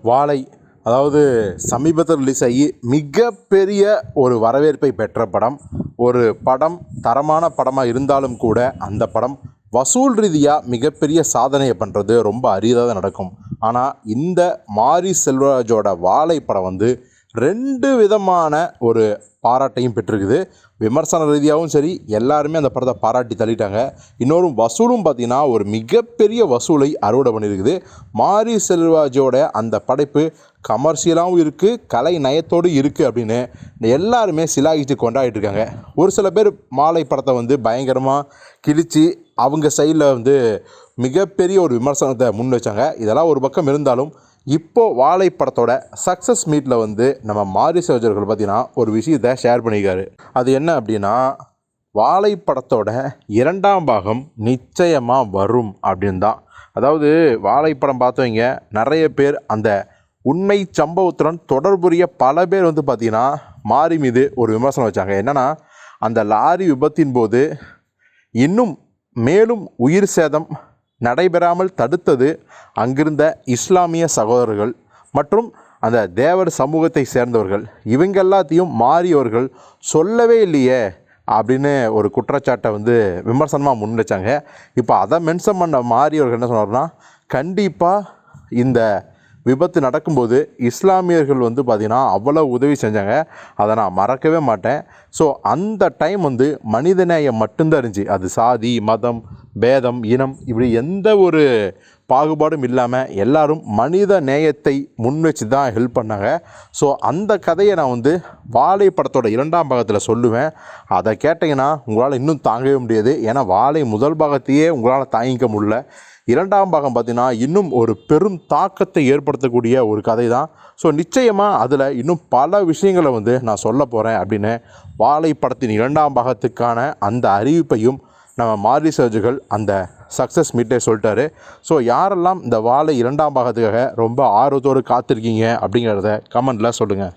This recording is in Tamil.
வாழை அதாவது சமீபத்தில் ரிலீஸ் ஆகி மிகப்பெரிய ஒரு வரவேற்பை பெற்ற படம். ஒரு படம் தரமான படமாக இருந்தாலும் கூட அந்த படம் வசூல் ரீதியாக மிகப்பெரிய சாதனையை பண்ணுறது ரொம்ப அரிதாக தான் நடக்கும். ஆனால் இந்த மாரி செல்வராஜோட வாழை படம் வந்து 2 விதமான ஒரு பாராட்டையும் பெற்றிருக்குது. விமர்சன ரீதியாகவும் சரி, எல்லாருமே அந்த படத்தை பாராட்டி தள்ளிட்டாங்க. இன்னொரு வசூலும் பார்த்திங்கன்னா ஒரு மிகப்பெரிய வசூலை அறுவடை பண்ணியிருக்குது. மாரி செல்வராஜோட அந்த படைப்பு கமர்ஷியலாகவும் இருக்குது, கலை நயத்தோடு இருக்குது அப்படின்னு எல்லாருமே சிலாகிச்சு கொண்டாடிட்டு இருக்காங்க. ஒரு சில பேர் மாலை படத்தை வந்து பயங்கரமாக கிழித்து அவங்க சைடில் வந்து மிகப்பெரிய ஒரு விமர்சனத்தை முன் வச்சாங்க. இதெல்லாம் ஒரு பக்கம் இருந்தாலும் இப்போது வாழை படத்தோட சக்ஸஸ் மீட்டில் வந்து நம்ம மாரி செல்வராஜ் பார்த்திங்கன்னா ஒரு விஷயத்தை ஷேர் பண்ணியிருக்காரு. அது என்ன அப்படின்னா, வாழை படத்தோட 2ஆம் பாகம் நிச்சயமாக வரும் அப்படின்னு தான். அதாவது வாழை படம் பார்த்தவங்க நிறைய பேர் அந்த உண்மை சம்பவத்துடன் தொடர்புடைய பல பேர் வந்து பார்த்திங்கன்னா மாரி மீது ஒரு விமர்சனம் வச்சாங்க. என்னென்னா, அந்த லாரி விபத்தின் போது இன்னும் மேலும் உயிர் சேதம் நடைபெறாமல் தடுத்தது அங்கிருந்த இஸ்லாமிய சகோதரர்கள் மற்றும் அந்த தேவர் சமூகத்தை சேர்ந்தவர்கள். இவங்க எல்லாத்தையும் மாறியவர்கள் சொல்லவே இல்லையே அப்படின்னு ஒரு குற்றச்சாட்டை வந்து விமர்சனமாக முன் வச்சாங்க. இப்போ அதை மென்ஷன் பண்ண மாறியவர்கள் என்ன சொன்னார்னா, கண்டிப்பாக இந்த விபத்து நடக்கும்போது இஸ்லாமியர்கள் வந்து பார்த்திங்கன்னா அவ்வளோ உதவி செஞ்சாங்க, அதை நான் மறக்கவே மாட்டேன். ஸோ அந்த டைம் வந்து மனிதநேயம் மட்டும்தான் இருந்துச்சு. அது சாதி, மதம், பேதம், இனம் இப்படி எந்த ஒரு பாகுபாடும் இல்லாமல் எல்லாரும் மனித நேயத்தை முன் வச்சு தான் ஹெல்ப் பண்ணாங்க. ஸோ அந்த கதையை நான் வந்து வாழை படத்தோட 2ஆம் பாகத்தில் சொல்லுவேன். அதை கேட்டிங்கன்னா உங்களால் இன்னும் தாங்கவே முடியாது. ஏன்னா வாழை முதல் பாகத்தையே உங்களால் தாங்கிக்க முடியல. 2ஆம் பாகம் பார்த்திங்கன்னா இன்னும் ஒரு பெரும் தாக்கத்தை ஏற்படுத்தக்கூடிய ஒரு கதை தான். ஸோ நிச்சயமாக அதில் இன்னும் பல விஷயங்களை வந்து நான் சொல்ல போகிறேன் அப்படின்னு வாழை படத்தின் 2ஆம் பாகத்துக்கான அந்த அறிவிப்பையும் நம்ம மாரி செல்வராஜ் அந்த சக்ஸஸ் மீட்டே சொல்லிட்டாரு. ஸோ யாரெல்லாம் இந்த வாழை 2ஆம் பாகத்துக்காக ரொம்ப ஆர்வத்தோடு காத்திருக்கீங்க அப்படிங்கிறத கமெண்டில் சொல்லுங்கள்.